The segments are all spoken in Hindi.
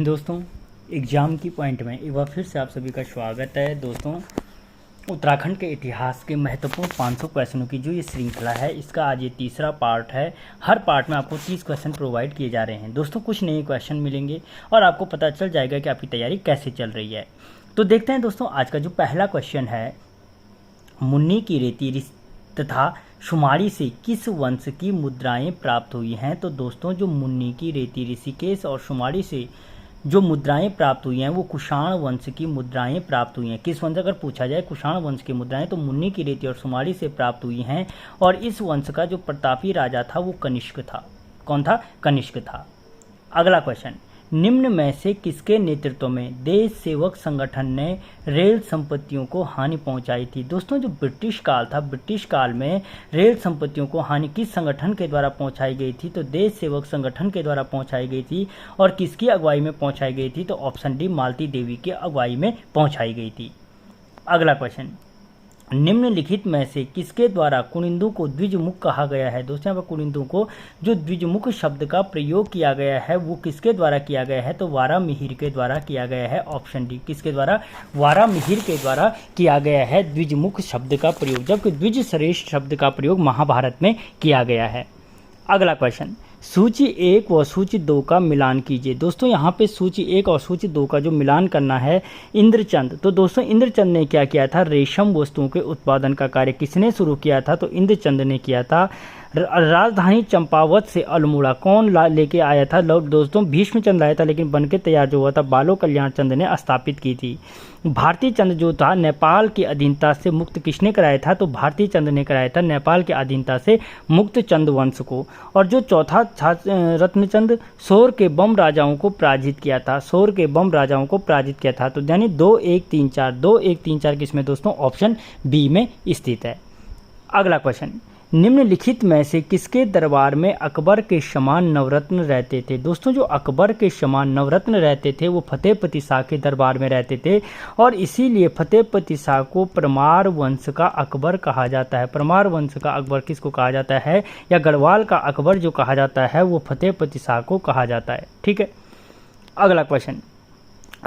दोस्तों, एग्ज़ाम की पॉइंट में एक बार फिर से आप सभी का स्वागत है। दोस्तों, उत्तराखंड के इतिहास के महत्वपूर्ण 500 क्वेश्चनों की जो ये श्रृंखला है, इसका आज ये तीसरा पार्ट है। हर पार्ट में आपको 30 क्वेश्चन प्रोवाइड किए जा रहे हैं। दोस्तों, कुछ नए क्वेश्चन मिलेंगे और आपको पता चल जाएगा कि आपकी तैयारी कैसे चल रही है। तो देखते हैं दोस्तों, आज का जो पहला क्वेश्चन है, मुन्नी की रेती तथा शुमारी से किस वंश की मुद्राएं प्राप्त हुई हैं। तो दोस्तों, जो मुन्नी की रेती ऋषिकेश और शुमारी से जो मुद्राएं प्राप्त हुई हैं वो कुषाण वंश की मुद्राएं प्राप्त हुई हैं। किस वंश अगर पूछा जाए कुषाण वंश की मुद्राएं, तो मुन्नी की रेती और शुमारी से प्राप्त हुई हैं। और इस वंश का जो प्रतापी राजा था वो कनिष्क था। कौन था? कनिष्क था। अगला क्वेश्चन, निम्न में से किसके नेतृत्व में देश सेवक संगठन ने रेल संपत्तियों को हानि पहुंचाई थी। दोस्तों, जो ब्रिटिश काल था, ब्रिटिश काल में रेल संपत्तियों को हानि किस संगठन के द्वारा पहुंचाई गई थी। तो देश सेवक संगठन के द्वारा पहुंचाई गई थी। और किसकी अगुवाई में पहुंचाई गई थी। तो ऑप्शन डी, मालती देवी की अगुवाई में पहुंचाई गई थी। अगला क्वेश्चन, निम्नलिखित में से किसके द्वारा कुनिंदु को द्विजमुख कहा गया है। दोस्तों, यहाँ पर कुनिंदु को जो द्विजमुख शब्द का प्रयोग किया गया है वो किसके द्वारा किया गया है। तो वारामिहिर के द्वारा किया गया है। ऑप्शन डी, किसके द्वारा? वारामिहिर के द्वारा किया गया है द्विजमुख शब्द का प्रयोग, जबकि द्विज श्रेष्ठ शब्द का प्रयोग महाभारत में किया गया है। अगला क्वेश्चन, सूची 1 व सूची 2 का मिलान कीजिए। दोस्तों, यहाँ पे सूची 1 और सूची 2 का जो मिलान करना है, इंद्रचंद। तो दोस्तों, इंद्रचंद ने क्या किया था? रेशम वस्तुओं के उत्पादन का कार्य किसने शुरू किया था। तो इंद्रचंद ने किया था। राजधानी चंपावत से अल्मोड़ा कौन लेके आया था। दोस्तों, भीष्मचंद लाया था, लेकिन बनके तैयार जो हुआ था बालो कल्याण चंद ने स्थापित की थी। भारती चंद जो था, नेपाल की अधीनता से मुक्त किसने कराया था। तो भारती चंद ने कराया था नेपाल की अधीनता से मुक्त चंद वंश को। और जो चौथा था रत्नचंद, सोर के बम राजाओं को पराजित किया था। सोर के बम राजाओं को पराजित किया था। तो यानी 2 1 3 4 2 1 3 4 किसमें दोस्तों? ऑप्शन बी में स्थित है। अगला क्वेश्चन, निम्नलिखित में से किसके दरबार में अकबर के समान नवरत्न रहते थे। दोस्तों, जो अकबर के समान नवरत्न रहते थे वो फतेहपति शाह के दरबार में रहते थे। और इसीलिए फतेहपति शाह को परमार वंश का अकबर कहा जाता है। परमार वंश का अकबर किसको कहा जाता है, या गढ़वाल का अकबर जो कहा जाता है वो फतेहपति शाह को कहा जाता है। ठीक है। अगला क्वेश्चन,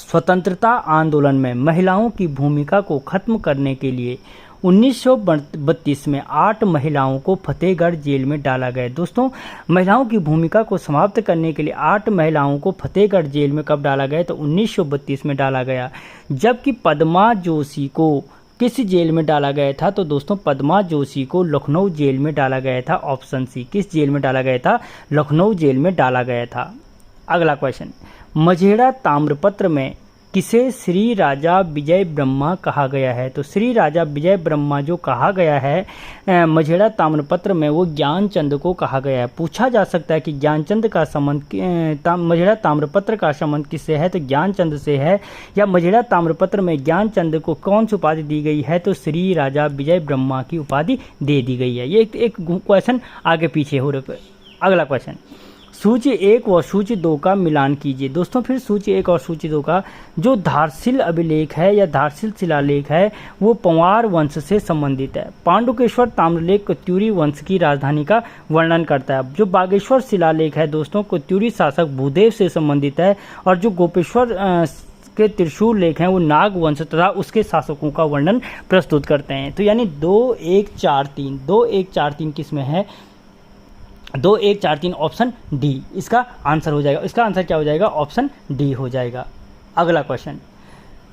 स्वतंत्रता आंदोलन में महिलाओं की भूमिका को खत्म करने के लिए 1932 में 8 महिलाओं को फतेहगढ़ जेल में डाला गया। दोस्तों, महिलाओं की भूमिका को समाप्त करने के लिए 8 महिलाओं को फतेहगढ़ जेल में कब डाला गया। तो 1932 में डाला गया। जबकि पद्मा जोशी को किस जेल में डाला गया था। तो दोस्तों, पद्मा जोशी को लखनऊ जेल में डाला गया था। ऑप्शन सी, किस जेल में डाला गया था? लखनऊ जेल में डाला गया था। अगला क्वेश्चन, मझेड़ा ताम्रपत्र में किसे श्री राजा विजय ब्रह्मा कहा गया है। तो श्री राजा विजय ब्रह्मा जो कहा गया है मझेड़ा ताम्रपत्र में, वो ज्ञानचंद को कहा गया है। पूछा जा सकता है कि ज्ञानचंद का संबंध मझेड़ा ताम्रपत्र का संबंध किससे है। तो ज्ञानचंद से है। या मझेड़ा ताम्रपत्र में ज्ञानचंद को कौन सी उपाधि दी गई है। तो श्री राजा विजय ब्रह्मा की उपाधि दे दी गई है। ये एक क्वेश्चन आगे पीछे हो रहा है। अगला क्वेश्चन, सूची 1 व सूची 2 का मिलान कीजिए। दोस्तों, फिर सूची 1 और सूची 2 का जो धारशिल अभिलेख है या धारशिल शिलालेख है वो पंवार वंश से संबंधित है। पांडुकेश्वर ताम्रलेख कत्यूरी वंश की राजधानी का वर्णन करता है। जो बागेश्वर शिलालेख है दोस्तों, कत्यूरी शासक भूदेव से संबंधित है। और जो गोपेश्वर के त्रिशूल लेख हैं वो नाग वंश तथा उसके शासकों का वर्णन प्रस्तुत करते हैं। तो यानी 2 1 4 3 2 1 4 3 किस में है? 2 1 4 3 ऑप्शन डी इसका आंसर हो जाएगा। इसका आंसर क्या हो जाएगा? ऑप्शन डी हो जाएगा। अगला क्वेश्चन,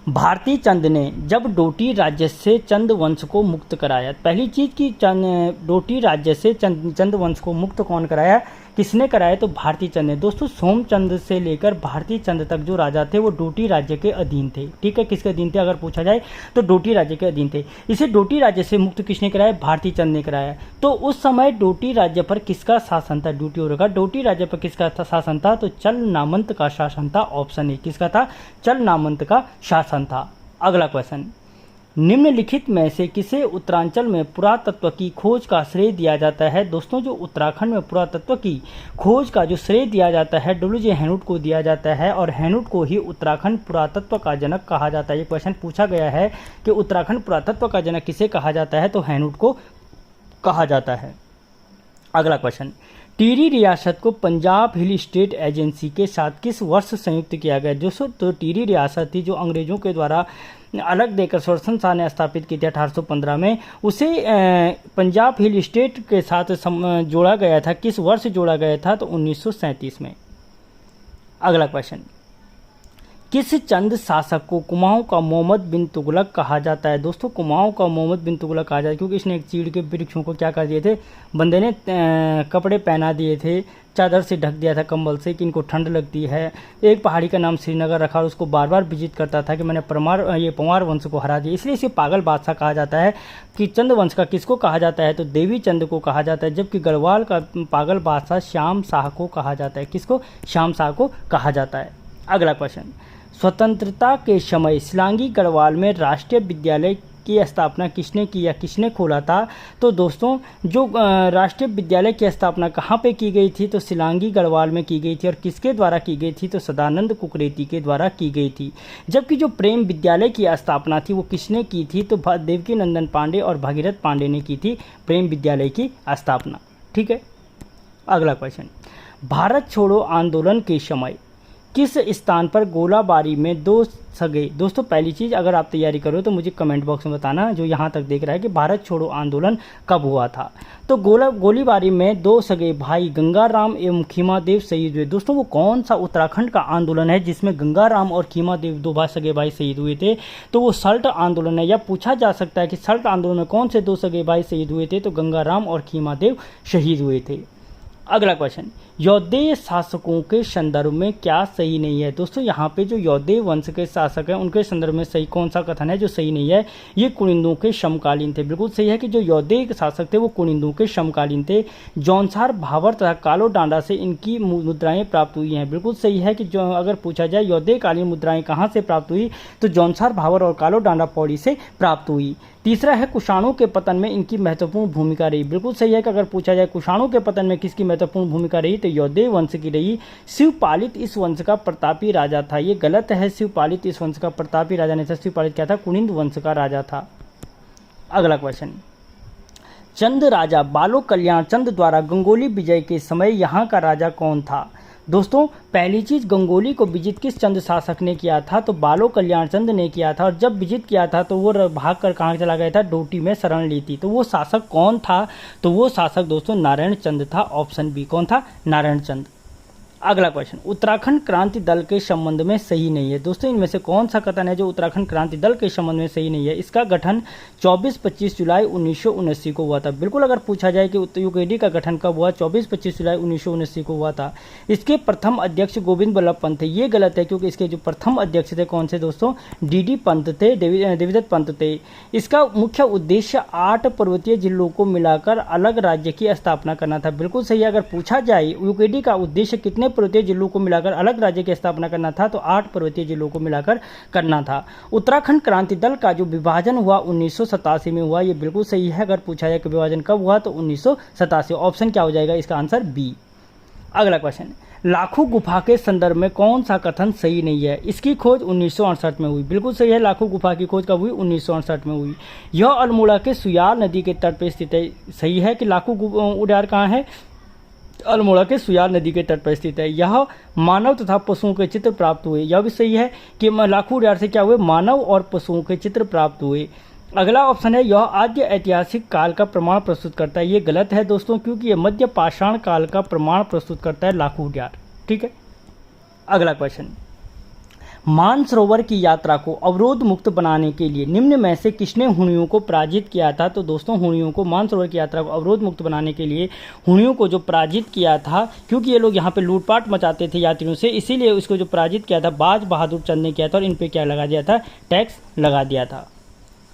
भारती चंद ने जब डोटी राज्य से चंद वंश को मुक्त कराया। पहली चीज की डोटी राज्य से चंद वंश को मुक्त कौन कराया, किसने कराया? तो भारती चंद ने। दोस्तों, सोमचंद से लेकर भारती चंद तक जो राजा थे वो डोटी राज्य के अधीन थे। ठीक है, किसके अधीन थे अगर पूछा जाए तो डोटी राज्य के अधीन थे। इसे डोटी राज्य से मुक्त किसने कराया? भारती चंद ने कराया। तो उस समय डोटी राज्य पर किसका शासन था? ड्यूटी हो रखा। डोटी राज्य पर किसका शासन था? तो चल नामंत का शासन था। ऑप्शन ए, किसका था? चल नामंत का शासन था। अगला क्वेश्चन, निम्नलिखित में से किसे उत्तरांचल में पुरातत्व की खोज का श्रेय दिया जाता है। दोस्तों, जो उत्तराखंड में पुरातत्व की खोज का जो श्रेय दिया जाता है डब्ल्यू.जे. हैनुट को दिया जाता है। और हैनुट को ही उत्तराखंड पुरातत्व का जनक कहा जाता है। ये क्वेश्चन पूछा गया है कि उत्तराखंड पुरातत्व का जनक किसे कहा जाता है। तो हैनुट को कहा जाता है। अगला क्वेश्चन, टिहरी रियासत को पंजाब हिल स्टेट एजेंसी के साथ किस वर्ष संयुक्त किया गया? दोस्तों तो टिहरी रियासत थी जो अंग्रेजों के द्वारा अलग देकर सुदर्शन शाह ने स्थापित की थी 1815 में, उसे पंजाब हिल स्टेट के साथ जोड़ा गया था। किस वर्ष जोड़ा गया था? तो 1937 में। अगला क्वेश्चन, किस चंद शासक को कुमाऊं का मोहम्मद बिन तुगलक कहा जाता है? दोस्तों कुमाऊं का मोहम्मद बिन तुगलक कहा जाता है क्योंकि इसने एक चीड़ के वृक्षों को क्या कर दिए थे? बंदे ने कपड़े पहना दिए थे, चादर से ढक दिया था, कंबल से, कि इनको ठंड लगती है। एक पहाड़ी का नाम श्रीनगर रखा और उसको बार बार विजिट करता था कि मैंने पंवार वंश को हरा दिया, इसलिए इसे पागल बादशाह कहा जाता है। कि चंद वंश का किसको कहा जाता है? तो देवी चंद को कहा जाता है, जबकि गढ़वाल का पागल बादशाह श्याम शाह को कहा जाता है। किसको? श्याम शाह को कहा जाता है। अगला क्वेश्चन, स्वतंत्रता के समय शिलांगी गढ़वाल में राष्ट्रीय विद्यालय की स्थापना किसने की या किसने खोला था? तो दोस्तों जो राष्ट्रीय विद्यालय की स्थापना कहाँ पे की गई थी? तो शिलांगी गढ़वाल में की गई थी। और किसके द्वारा की गई थी? तो सदानंद कुकरेती के द्वारा की गई थी। जबकि जो प्रेम विद्यालय की स्थापना थी वो किसने की थी? तो देवकी नंदन पांडे और भागीरथ पांडे ने की थी प्रेम विद्यालय की स्थापना। ठीक है। अगला क्वेश्चन, भारत छोड़ो आंदोलन के समय किस स्थान पर गोलाबारी में दो सगे? दोस्तों पहली चीज़, अगर आप तैयारी करो तो मुझे कमेंट बॉक्स में बताना जो यहाँ तक देख रहा है कि भारत छोड़ो आंदोलन कब हुआ था। तो गोलीबारी में दो सगे भाई गंगाराम एवं खीमादेव शहीद हुए। दोस्तों वो कौन सा उत्तराखंड का आंदोलन है जिसमें गंगाराम और खीमादेव दो सगे भाई शहीद हुए थे? तो वो सल्ट आंदोलन है। या पूछा जा सकता है कि सल्ट आंदोलन में कौन से दो सगे भाई शहीद हुए थे? तो गंगाराम और खीमादेव शहीद हुए थे। अगला क्वेश्चन, यौदेय शासकों के संदर्भ में क्या सही नहीं है? दोस्तों यहाँ पे जो यौदेय वंश के शासक हैं उनके संदर्भ में सही कौन सा कथन है जो सही नहीं है? ये कुनिंदों के समकालीन थे। बिल्कुल सही है कि जो यौदेय शासक थे वो कुनिंदों के समकालीन थे। जौनसार, भावर तथा कालो डांडा से इनकी मुद्राएं प्राप्त हुई हैं। बिल्कुल सही है कि जो अगर पूछा जाए यौदेय कालीन मुद्राएं कहाँ से प्राप्त हुई तो जौनसार, भावर और कालो डांडा पौड़ी से प्राप्त हुई। तीसरा है कुषाणों के पतन में इनकी महत्वपूर्ण भूमिका रही। बिल्कुल सही है कि अगर पूछा जाए कुषाणों के पतन में किसकी महत्वपूर्ण भूमिका रही तो यौदेय वंश की रही। शिवपालित इस वंश का प्रतापी राजा था। ये गलत है, शिवपालित इस वंश का प्रतापी राजा नहीं था। शिवपालित क्या था? कुनिंद वंश का राजा था। अगला क्वेश्चन, चंद राजा बालो कल्याण चंद द्वारा गंगोली विजय के समय यहाँ का राजा कौन था? दोस्तों पहली चीज, गंगोली को विजित किस चंद शासक ने किया था? तो बालो कल्याण चंद ने किया था। और जब विजित किया था तो वो भाग कर कहाँ चला गया था? डोटी में शरण ली थी। तो वो शासक कौन था? तो वो शासक दोस्तों नारायण चंद था। Option B. कौन था? नारायण चंद। अगला क्वेश्चन, उत्तराखंड क्रांति दल के संबंध में सही नहीं है। दोस्तों इनमें से कौन सा कथन है जो उत्तराखंड क्रांति दल के संबंध में सही नहीं है? इसका गठन 24-25 जुलाई 1979 को हुआ था। बिल्कुल अगर पूछा जाए कि यूकेडी का गठन कब हुआ? 24-25 जुलाई 1979 को हुआ था। इसके प्रथम अध्यक्ष गोविंद बल्लभ पंत थे। ये गलत है क्योंकि इसके जो प्रथम अध्यक्ष थे कौन से दोस्तों? डीडी पंत थे, देवीदत्त पंत थे। इसका मुख्य उद्देश्य 8 पर्वतीय जिलों को मिलाकर अलग राज्य की स्थापना करना था। बिल्कुल सही है। अगर पूछा जाए यूकेडी का उद्देश्य कितने पर्वतीय जिलों को मिलाकर अलग राज्य की स्थापना करना था तो 8 पर्वतीय जिलों को मिलाकर करना था। उत्तराखंड क्रांति दल का जो विभाजन हुआ 1987 में हुआ। ये बिल्कुल सही है। अगर पूछा जाए कि विभाजन कब हुआ तो 1987। ऑप्शन क्या हो जाएगा इसका आंसर? बी। अगला क्वेश्चन, लाखू गुफा के संदर्भ में कौन सा कथन सही नहीं है? इसकी खोज 1968 में हुई। बिल्कुल सही है। लाखू गुफा की खोज कब हुई? 1968 में हुई। यह अल्मोड़ा के सुयाल नदी के तट पर स्थित है। सही है कि लाखू उड्यार कहाँ है? अल्मोड़ा के सुयाल नदी के तट पर स्थित है। यह मानव तथा पशुओं के चित्र प्राप्त हुए। यह भी सही है कि लाखू उड्यार से क्या हुए? मानव और पशुओं के चित्र प्राप्त हुए। अगला ऑप्शन है यह आद्य ऐतिहासिक काल का प्रमाण प्रस्तुत करता है। ये गलत है दोस्तों क्योंकि यह मध्य पाषाण काल का प्रमाण प्रस्तुत करता है लाखू उड्यार। ठीक है। अगला क्वेश्चन, मानसरोवर की यात्रा को अवरोध मुक्त बनाने के लिए निम्न में से किसने हुणियों को पराजित किया था? तो दोस्तों हुणियों को, मानसरोवर की यात्रा को अवरोध मुक्त बनाने के लिए हुणियों को जो पराजित किया था, क्योंकि ये लोग यहाँ पे लूटपाट मचाते थे यात्रियों से, इसीलिए उसको जो पराजित किया था बाज बहादुर चंद ने किया था और इन पे क्या लगा दिया था? टैक्स लगा दिया था।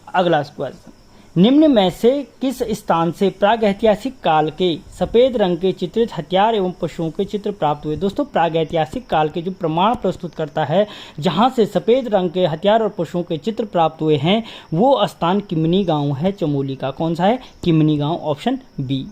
अगला क्वेश्चन, निम्न में से किस स्थान से प्रागैतिहासिक काल के सफेद रंग के चित्रित हथियार एवं पशुओं के चित्र प्राप्त हुए? दोस्तों प्रागैतिहासिक काल के जो प्रमाण प्रस्तुत करता है जहां से सफेद रंग के हथियार और पशुओं के चित्र प्राप्त हुए हैं वो स्थान किमनी गांव है चमोली का। कौन सा है? किमनी गांव। Option B.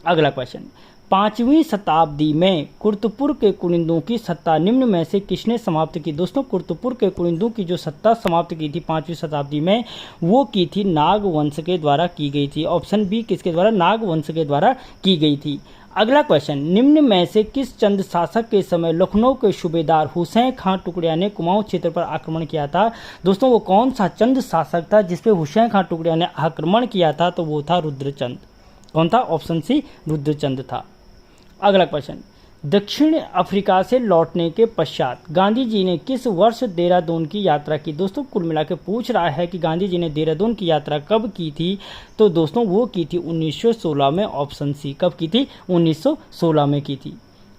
अगला क्वेश्चन, 5वीं शताब्दी में कुर्तपुर के कुनिंदों की सत्ता निम्न में से किसने समाप्त की? दोस्तों कुर्तपुर के कुनिंदों की जो सत्ता समाप्त की थी 5वीं शताब्दी में वो की थी नाग वंश के द्वारा की गई थी। ऑप्शन बी किसके द्वारा? नाग वंश के द्वारा की गई थी। अगला क्वेश्चन, निम्न में से किस चंद शासक के समय लखनऊ के सूबेदार हुसैन खां टुकड़िया ने कुमाऊं क्षेत्र पर आक्रमण किया था? दोस्तों वो कौन सा चंद शासक था जिसपे हुसैन खां टुकड़िया ने आक्रमण किया था? तो वो था रुद्रचंद। कौन था? ऑप्शन सी रुद्रचंद था। अगला क्वेश्चन, दक्षिण अफ्रीका से लौटने के पश्चात गांधी जी ने किस वर्ष देहरादून की यात्रा की? दोस्तों कुल मिला के पूछ रहा है कि गांधी जी ने देहरादून की यात्रा कब की थी? तो दोस्तों वो की थी 1916 में। Option C. कब की थी? 1916 में की थी।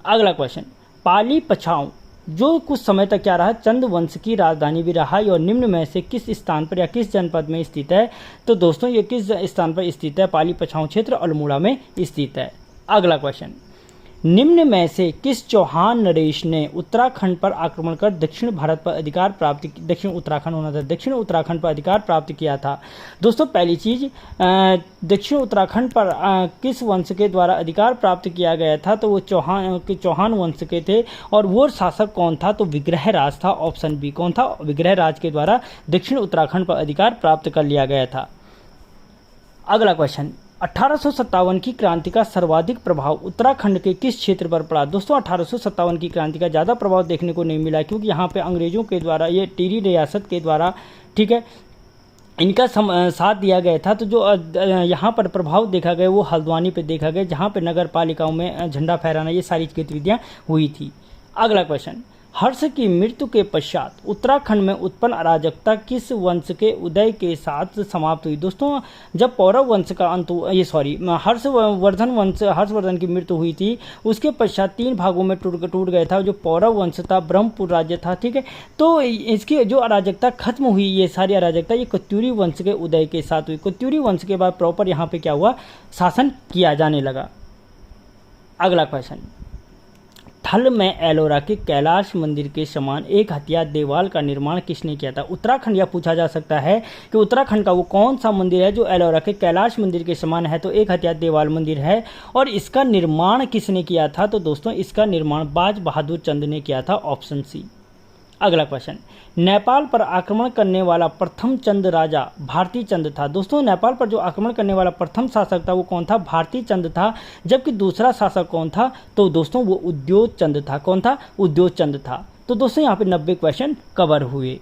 अगला क्वेश्चन, पाली पछाऊ जो कुछ समय तक क्या रहा? चंद वंश की राजधानी भी रहा और निम्न में से किस स्थान पर या किस जनपद में स्थित है? तो दोस्तों ये किस स्थान पर स्थित है? पाली पछाऊ क्षेत्र अल्मोड़ा में स्थित है। अगला क्वेश्चन, निम्न में से किस चौहान नरेश ने उत्तराखंड पर आक्रमण कर दक्षिण भारत पर अधिकार प्राप्त दक्षिण उत्तराखंड होना था, दक्षिण उत्तराखंड पर अधिकार प्राप्त किया था? दोस्तों पहली चीज, दक्षिण उत्तराखंड पर किस वंश के द्वारा अधिकार प्राप्त किया गया था? तो वो चौहान वंश के थे। और वो शासक कौन था? तो विग्रहराज था। Option B. कौन था? विग्रहराज के द्वारा दक्षिण उत्तराखंड पर अधिकार प्राप्त कर लिया गया था। अगला क्वेश्चन, 1857 की क्रांति का सर्वाधिक प्रभाव उत्तराखंड के किस क्षेत्र पर पड़ा? दोस्तों 1857 की क्रांति का ज़्यादा प्रभाव देखने को नहीं मिला क्योंकि यहाँ पे अंग्रेज़ों के द्वारा, ये टिहरी रियासत के द्वारा, ठीक है, इनका साथ दिया गया था। तो जो यहाँ पर प्रभाव देखा गया वो हल्द्वानी पे देखा गया, जहाँ पे नगर पालिकाओं में झंडा फहराना ये सारी गतिविधियाँ हुई थी। अगला क्वेश्चन, हर्ष की मृत्यु के पश्चात उत्तराखंड में उत्पन्न अराजकता किस वंश के उदय के साथ समाप्त हुई? दोस्तों जब पौरव वंश का अंत, हर्षवर्धन की मृत्यु हुई थी, उसके पश्चात 3 भागों में टूट गया था। जो पौरव वंश था, ब्रह्मपुर राज्य था, ठीक है। तो इसकी जो अराजकता खत्म हुई, ये सारी अराजकता ये कत्यूरी वंश के उदय के साथ हुई। कत्यूरी वंश के बाद प्रॉपर यहाँ पे क्या हुआ? शासन किया जाने लगा। अगला क्वेश्चन, थल में एलोरा के कैलाश मंदिर के समान एक हथिया देवाल का निर्माण किसने किया था? उत्तराखंड यह पूछा जा सकता है कि उत्तराखंड का वो कौन सा मंदिर है जो एलोरा के कैलाश मंदिर के समान है? तो एक हथिया देवाल मंदिर है। और इसका निर्माण किसने किया था? तो दोस्तों इसका निर्माण बाज बहादुर चंद ने किया था। Option C. अगला क्वेश्चन, नेपाल पर आक्रमण करने वाला प्रथम चंद राजा भारती चंद था। दोस्तों नेपाल पर जो आक्रमण करने वाला प्रथम शासक था वो कौन था? भारती चंद था। जबकि दूसरा शासक कौन था? तो दोस्तों वो उद्योग चंद था। कौन था? उद्योग चंद था। तो दोस्तों यहाँ पे 90 क्वेश्चन कवर हुए।